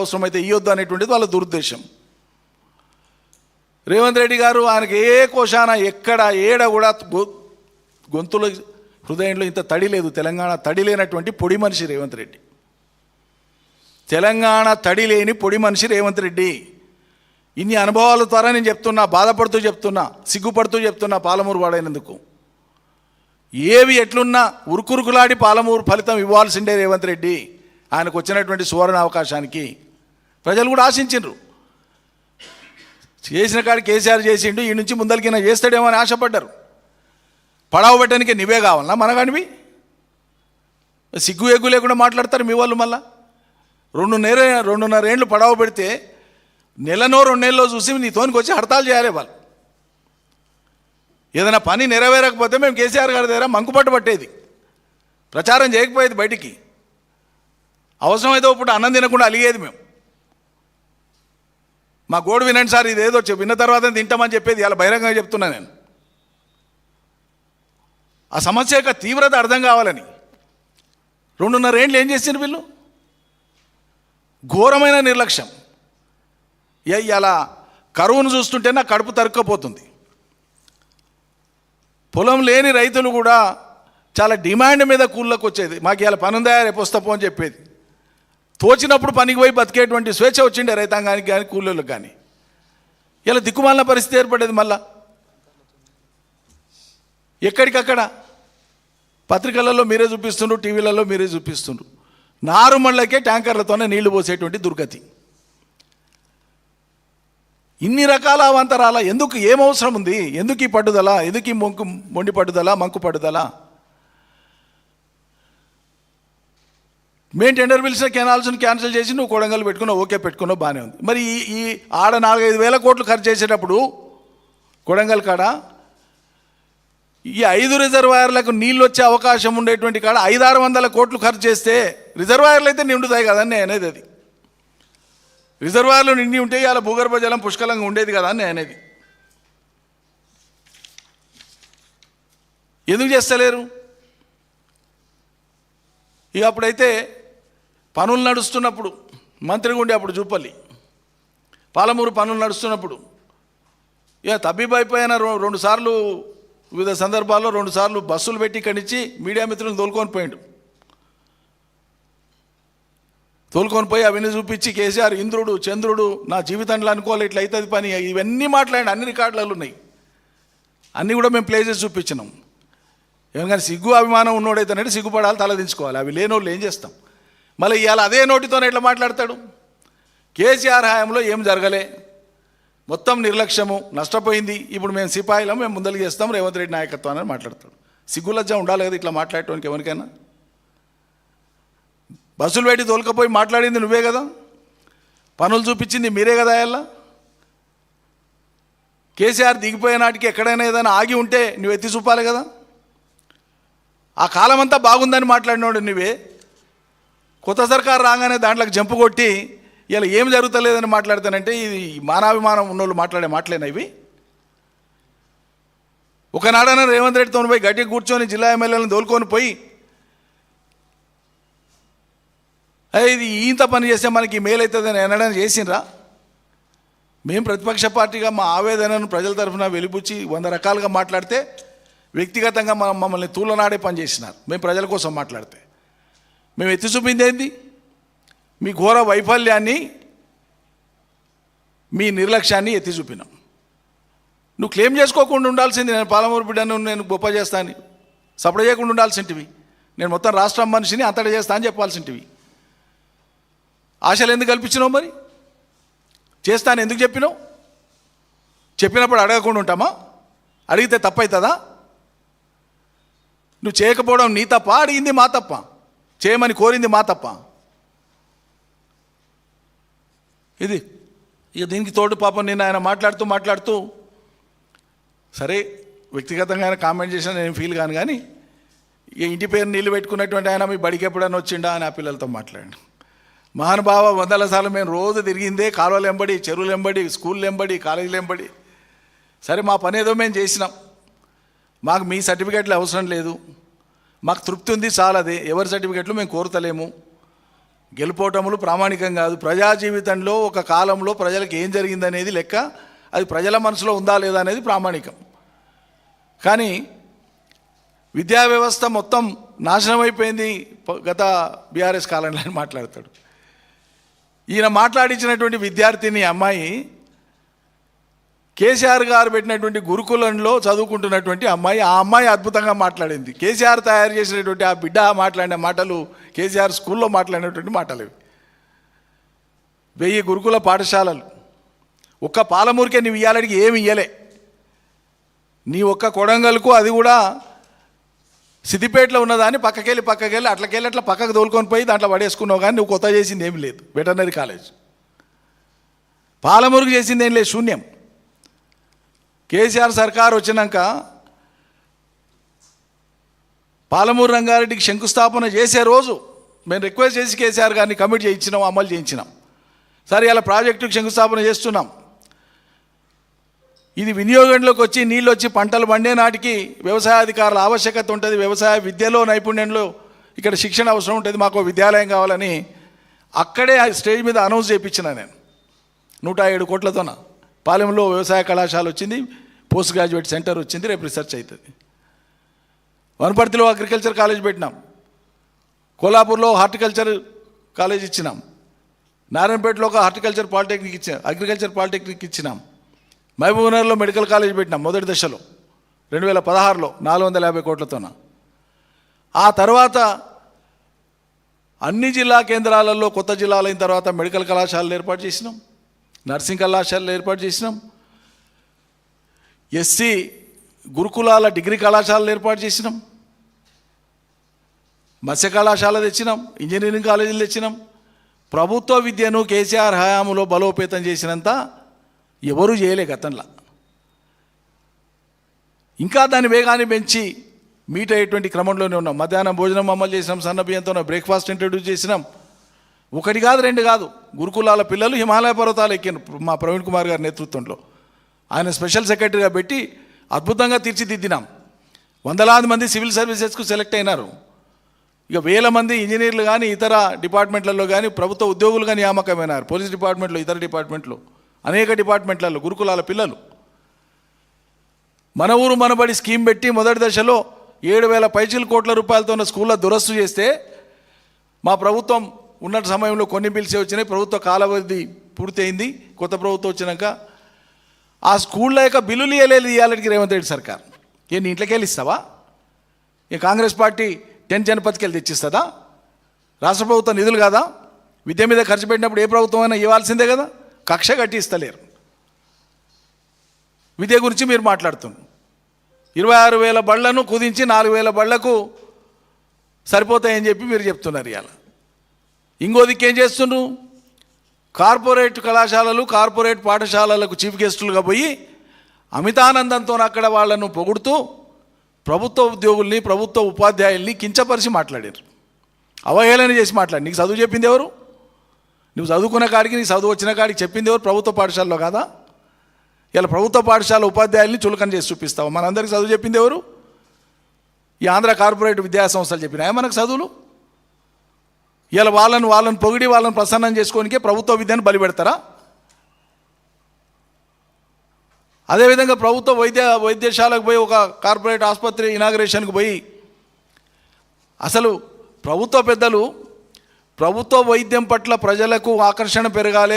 అవసరమైతే ఇవ్వద్దు అనేటువంటిది వాళ్ళ దురుద్దేశం. రేవంత్ రెడ్డి గారు ఆయనకి ఏ కోశాన ఎక్కడ ఏడ కూడా గొంతులో హృదయంలో ఇంత తడి లేదు. తెలంగాణ తడి లేనటువంటి పొడి మనిషి రేవంత్ రెడ్డి. తెలంగాణ తడి లేని పొడి మనిషి రేవంత్ రెడ్డి. ఇన్ని అనుభవాల ద్వారా నేను చెప్తున్నా, బాధపడుతూ చెప్తున్నా, సిగ్గుపడుతూ చెప్తున్నా. పాలమూరు వాడైనందుకు ఏవి ఎట్లున్నా ఉరుకురుకులాడి పాలమూరు ఫలితం ఇవ్వాల్సిందే రేవంత్ రెడ్డి. ఆయనకు వచ్చినటువంటి సువర్ణ అవకాశానికి ప్రజలు కూడా ఆశించిండ్రు. చేసిన కాడికి కేసీఆర్ చేసిండు, ఈ నుంచి ముందరికైనా చేస్తాడేమో అని ఆశపడ్డారు. పడావు పెట్టడానికి నువ్వే కావాలన్నా మనగానివి? సిగ్గు ఎగ్గు లేకుండా మాట్లాడతారు మీ వాళ్ళు. మళ్ళా 2.5 ఏళ్ళు పడావు పెడితే నెలనో 2 నెలల్లో చూసి నీతోనికి వచ్చి హడతాలు చేయాలి వాళ్ళు. ఏదైనా పని నెరవేరకపోతే మేము కేసీఆర్ గారి దగ్గర మంకుపట్టు పట్టేది, ప్రచారం చేయకపోయేది బయటికి. అవసరమైతే ఇప్పుడు అన్నం తినకుండా అలిగేది మేము. మా గోడు వినండి సార్, ఇదేదో విన్న తర్వాత తింటామని చెప్పేది ఇలా బహిరంగంగా చెప్తున్నా నేను. ఆ సమస్య యొక్క తీవ్రత అర్థం కావాలని 2.5 ఏళ్ళు ఏం చేసిండ్రు వీళ్ళు? ఘోరమైన నిర్లక్ష్యం. ఇలా కరువును చూస్తుంటే నా కడుపు తరుక్కపోతుంది. పొలం లేని రైతులు కూడా చాలా డిమాండ్ మీద కూళ్ళకు వచ్చేది. మాకు ఇలా పని ఉందా రేపు వస్తాపో అని చెప్పేది. తోచినప్పుడు పనికి పోయి బతికేటువంటి స్వేచ్ఛ వచ్చిండే రైతాంగానికి కానీ కూలీలకు కానీ. ఇలా దిక్కుమాలిన పరిస్థితి ఏర్పడేది. మళ్ళా ఎక్కడికక్కడ పత్రికలలో మీరే చూపిస్తుండ్రు, టీవీలలో మీరే చూపిస్తుండ్రు. నారుమళ్ళకే ట్యాంకర్లతోనే నీళ్లు పోసేటువంటి దుర్గతి. ఇన్ని రకాల అవాంతరాల ఎందుకు? ఏం అవసరం ఉంది? ఎందుకు ఈ పట్టుదల? ఎందుకు ఈ మొండి పట్టుదల, మంకు పట్టుదల? మేము టెండర్ పిలిచిన కెనాల్స్ని క్యాన్సిల్ చేసి నువ్వు కొడంగల్ పెట్టుకున్నావు, ఓకే పెట్టుకున్నావు, బాగానే ఉంది. మరి ఈ ఆడ 4-5 వేల కోట్లు ఖర్చు చేసేటప్పుడు కొడంగల్ కాడ ఈ 5 రిజర్వాయర్లకు నీళ్ళు వచ్చే అవకాశం ఉండేటువంటి కాడ 500-600 కోట్లు ఖర్చు చేస్తే రిజర్వాయర్లు అయితే నిండుతాయి కదండి నేను అనేది. అది రిజర్వాయర్లు నిండి ఉంటే ఇలా భూగర్భ జలం పుష్కలంగా ఉండేది కదా అని అనేది. ఎందుకు చేస్తలేరు? ఇక అప్పుడైతే పనులు నడుస్తున్నప్పుడు మంత్రిగా ఉండే అప్పుడు జూపల్లి పాలమూరు పనులు నడుస్తున్నప్పుడు ఇక తబ్బిబైపోయిన 2 సార్లు వివిధ సందర్భాల్లో 2 సార్లు బస్సులు పెట్టి ఇక్కడి నుంచి మీడియా మిత్రులను తోలుకొని పోయి అవన్నీ చూపించి కేసీఆర్ ఇంద్రుడు చంద్రుడు నా జీవితంలో అనుకోవాలి ఇట్లా అవుతుంది పని, ఇవన్నీ మాట్లాడి అన్ని రికార్డులలో ఉన్నాయి. అన్నీ కూడా మేము ప్లే చేసి చూపించినాం. ఏమన్నా సిగ్గు అభిమానం ఉన్నోడైతేనంటే సిగ్గుపడాలి, తలదించుకోవాలి. అవి లేనోళ్ళు ఏం చేస్తాం? మళ్ళీ ఇవాళ అదే నోటితోనే ఎట్లా మాట్లాడతాడు? కేసీఆర్ హయాంలో ఏం జరగలే, మొత్తం నిర్లక్ష్యము, నష్టపోయింది, ఇప్పుడు మేము సిపాయిలం, మేము ముందలు చేస్తాం రేవంత్ రెడ్డి నాయకత్వాన్ని మాట్లాడతాడు. సిగ్గులజ్జ ఉండాలి కదా ఇట్లా మాట్లాడటానికి ఎవరికైనా? బస్సులు పెట్టి తోలుకపోయి మాట్లాడింది నువ్వే కదా, పనులు చూపించింది మీరే కదా. అయ్యల్లా కేసీఆర్ దిగిపోయే నాటికి ఎక్కడైనా ఏదైనా ఆగి ఉంటే నువ్వు ఎత్తి చూపాలి కదా. ఆ కాలం అంతా బాగుందని మాట్లాడినోడు నువ్వే. కొత్త సర్కారు రాగానే దాంట్లోకి జంపు కొట్టి ఇలా ఏం జరుగుతలేదని మాట్లాడతానంటే ఇది మానాభిమానం ఉన్నోళ్ళు మాట్లాడే మాటలేనా ఇవి? ఒకనాడన రేవంత్ రెడ్డితో పోయి గట్టిగా కూర్చొని జిల్లా ఎమ్మెల్యేలను తోలుకొని పోయి ఇది ఇంత పని చేస్తే మనకి మేలు అవుతుందని అనడం చేసిండ్రా? మేము ప్రతిపక్ష పార్టీగా మా ఆవేదనను ప్రజల తరఫున వెలిపుచ్చి 100 రకాలుగా మాట్లాడితే వ్యక్తిగతంగా మమ్మల్ని తూలనాడే పని చేసినారు. మేము ప్రజల కోసం మాట్లాడితే మేము ఎత్తి చూపింది ఏంది? మీ ఘోర వైఫల్యాన్ని, మీ నిర్లక్ష్యాన్ని ఎత్తి చూపినాం. నువ్వు క్లెయిమ్ చేసుకోకుండా ఉండాల్సింది. నేను పాలమూరు బిడ్డను నేను గొప్ప చేస్తాను సపడ చేయకుండా ఉండాల్సింటివి. నేను మొత్తం రాష్ట్రం మనిషిని అంతటా చేస్తా అని చెప్పాల్సింటివి. ఆశలు ఎందుకు కల్పించినావు? మరి చేస్తాను ఎందుకు చెప్పినావు? చెప్పినప్పుడు అడగకుండా ఉంటామా? అడిగితే తప్పవుతుందా? నువ్వు చేయకపోవడం నీ తప్ప, అడిగింది మా తప్ప, చేయమని కోరింది మా తప్ప. ఇది ఇక దీనికి తోడు పాపం నేను ఆయన మాట్లాడుతూ సరే వ్యక్తిగతంగా ఆయన కామెంట్ చేసినా నేను ఫీల్ కాను, కానీ ఇక ఇంటి పేరు నీళ్ళు పెట్టుకున్నటువంటి ఆయన మీ బడికి ఎప్పుడైనా వచ్చిండా అని ఆ పిల్లలతో మాట్లాడండి. మహానుభావ 100 సార్లు మేము రోజు తిరిగిందే కాలువలు వెంబడి, చెరువులు వెంబడి, స్కూళ్ళు వెంబడి, కాలేజీలు వెంబడి. సరే మా పని ఏదో మేము చేసినాం, మాకు మీ సర్టిఫికెట్లు అవసరం లేదు, మాకు తృప్తి ఉంది చాలదే, ఎవరి సర్టిఫికెట్లు మేము కోరుతలేము. గెలుపోటములు ప్రామాణికం కాదు. ప్రజా జీవితంలో ఒక కాలంలో ప్రజలకు ఏం జరిగిందనేది లెక్క, అది ప్రజల మనసులో ఉందా లేదా అనేది ప్రామాణికం. కానీ విద్యా వ్యవస్థ మొత్తం నాశనం అయిపోయింది గత బీఆర్ఎస్ కాలంలో అని మాట్లాడతాడు. ఈయన మాట్లాడించినటువంటి విద్యార్థిని అమ్మాయి కేసీఆర్ గారు పెట్టినటువంటి గురుకులంలో చదువుకుంటున్నటువంటి అమ్మాయి. ఆ అమ్మాయి అద్భుతంగా మాట్లాడింది. కేసీఆర్ తయారు చేసినటువంటి ఆ బిడ్డ మాట్లాడిన మాటలు కేసీఆర్ స్కూల్లో మాట్లాడినటువంటి మాటలు ఇవి. 1000 గురుకుల పాఠశాలలు, ఒక్క పాలమూరుకే నీవు ఇయ్యాలడికి ఏమి ఇయ్యలే. నీ ఒక్క కొడంగల్కు, అది కూడా సిద్దిపేటలో ఉన్నదాన్ని పక్కకెళ్ళి అట్లా పక్కకు తోలుకొని పోయి దాంట్లో పడేసుకున్నావు. కానీ నువ్వు కొత్త చేసింది ఏమి లేదు. వెటర్నరీ కాలేజ్ పాలమూరుకు చేసింది ఏం లేదు, శూన్యం. కేసీఆర్ సర్కార్ వచ్చినాక పాలమూరు రంగారెడ్డికి శంకుస్థాపన చేసే రోజు మేము రిక్వెస్ట్ చేసి కేసీఆర్ గారిని కమిట్ చేయించినాం, అమలు చేయించినాం. సరే ఇలా ప్రాజెక్టుకి శంకుస్థాపన చేస్తున్నాం. ఇది వినియోగంలోకి వచ్చి నీళ్ళు వచ్చి పంటలు పండే నాటికి వ్యవసాయాధికారుల ఆవశ్యకత ఉంటుంది. వ్యవసాయ విద్యలో నైపుణ్యంలో ఇక్కడ శిక్షణ అవసరం ఉంటుంది. మాకు విద్యాలయం కావాలని అక్కడే స్టేజ్ మీద అనౌన్స్ చేయించిన నేను 107 కోట్లతోన. పాలెంలో వ్యవసాయ కళాశాల వచ్చింది, పోస్ట్ గ్రాడ్యుయేట్ సెంటర్ వచ్చింది, రేపు రీసెర్చ్ అవుతుంది. వనపర్తిలో అగ్రికల్చర్ కాలేజ్ పెట్టినాం, కోల్హాపూర్లో హార్టికల్చర్ కాలేజ్ ఇచ్చినాం, నారాయణపేటలో ఒక హార్టికల్చర్ పాలిటెక్నిక్ ఇచ్చినాం, అగ్రికల్చర్ పాలిటెక్నిక్ ఇచ్చినాం, మహబూబ్నగర్లో మెడికల్ కాలేజ్ పెట్టినాం మొదటి దశలో 2016లో 450 కోట్లతోన. ఆ తర్వాత అన్ని జిల్లా కేంద్రాలలో కొత్త జిల్లాలు అయిన తర్వాత మెడికల్ కళాశాలలు ఏర్పాటు చేసినాం, నర్సింగ్ కళాశాలలు ఏర్పాటు చేసినాం, ఎస్సీ గురుకులాల డిగ్రీ కళాశాలలు ఏర్పాటు చేసినాం, మత్స్య కళాశాల తెచ్చినాం, ఇంజనీరింగ్ కాలేజీలు తెచ్చినాం. ప్రభుత్వ విద్యను కేసీఆర్ హయాంలో బలోపేతం చేసినంత ఎవరూ చేయలే గతంలో. ఇంకా దాని వేగాన్ని పెంచి మీట్ అయ్యేటువంటి క్రమంలోనే ఉన్నాం. మధ్యాహ్నం భోజనం అమలు చేసినాం, సన్న బియ్యంతో బ్రేక్ఫాస్ట్ ఇంట్రడ్యూస్ చేసినాం. 1 కాదు 2 కాదు, గురుకులాల పిల్లలు హిమాలయ పర్వతాలు ఎక్కిన మా ప్రవీణ్ కుమార్ గారి నేతృత్వంలో ఆయన స్పెషల్ సెక్రటరీగా పెట్టి అద్భుతంగా తీర్చిదిద్దినాం. వందలాది మంది సివిల్ సర్వీసెస్కు సెలెక్ట్ అయినారు. ఇక వేల మంది ఇంజనీర్లు కానీ ఇతర డిపార్ట్మెంట్లలో కానీ ప్రభుత్వ ఉద్యోగులుగా నియామకమైనారు. పోలీస్ డిపార్ట్మెంట్లో, ఇతర డిపార్ట్మెంట్లో, అనేక డిపార్ట్మెంట్లలో గురుకులాల పిల్లలు. మన ఊరు మనబడి స్కీమ్ పెట్టి మొదటి దశలో 7,000 కోట్ల రూపాయలతో ఉన్న స్కూళ్ళ దురస్తు చేస్తే మా ప్రభుత్వం ఉన్న సమయంలో కొన్ని బిల్సే వచ్చినాయి. ప్రభుత్వ కాలావధి పూర్తయింది. కొత్త ప్రభుత్వం వచ్చినాక ఆ స్కూళ్ళ యొక్క బిల్లులు ఇవ్వాలకి రేవంత్ రెడ్డి సర్కార్ ఏ నీ ఇంట్లోకి వెళ్ళి ఇస్తావా? ఏ కాంగ్రెస్ పార్టీ 10 జనపతికి వెళ్ళి తెచ్చిస్తుందా? రాష్ట్ర ప్రభుత్వం నిధులు కాదా? విద్య మీద ఖర్చు పెట్టినప్పుడు ఏ ప్రభుత్వం అయినా ఇవ్వాల్సిందే కదా. కక్ష కట్టి ఇస్తలేరు. విద్య గురించి మీరు మాట్లాడుతున్నారు. 26,000 బళ్లను కుదించి 4,000 బళ్లకు సరిపోతాయని చెప్పి మీరు చెప్తున్నారు. ఇవాళ ఇంకో దిక్కేం చేస్తున్నారు? కార్పొరేట్ కళాశాలలు, కార్పొరేట్ పాఠశాలలకు చీఫ్ గెస్టులుగా పోయి అమితానందంతో అక్కడ వాళ్ళను పొగుడుతూ ప్రభుత్వ ఉద్యోగుల్ని, ప్రభుత్వ ఉపాధ్యాయుల్ని కించపరిచి మాట్లాడారు. అవహేళన చేసి మాట్లాడి. నీకు చదువు చెప్పింది ఎవరు? నువ్వు చదువుకున్న కాడికి, నీకు చదువు వచ్చిన కాడికి చెప్పింది ఎవరు? ప్రభుత్వ పాఠశాలలో కాదా? ఇలా ప్రభుత్వ పాఠశాల ఉపాధ్యాయుల్ని చులకన చేసి చూపిస్తావు. మనందరికీ చదువు చెప్పింది ఎవరు? ఈ ఆంధ్ర కార్పొరేట్ విద్యా సంస్థలు చెప్పినాయా మనకు చదువులు? ఇలా వాళ్ళని పొగిడి వాళ్ళని ప్రసన్నం చేసుకోనికే ప్రభుత్వ విద్యను బలిపెడతారా? అదేవిధంగా ప్రభుత్వ వైద్యశాలకు పోయి ఒక కార్పొరేట్ ఆసుపత్రి ఇనాగరేషన్కి పోయి అసలు ప్రభుత్వ పెద్దలు ప్రభుత్వ వైద్యం పట్ల ప్రజలకు ఆకర్షణ పెరగాలి,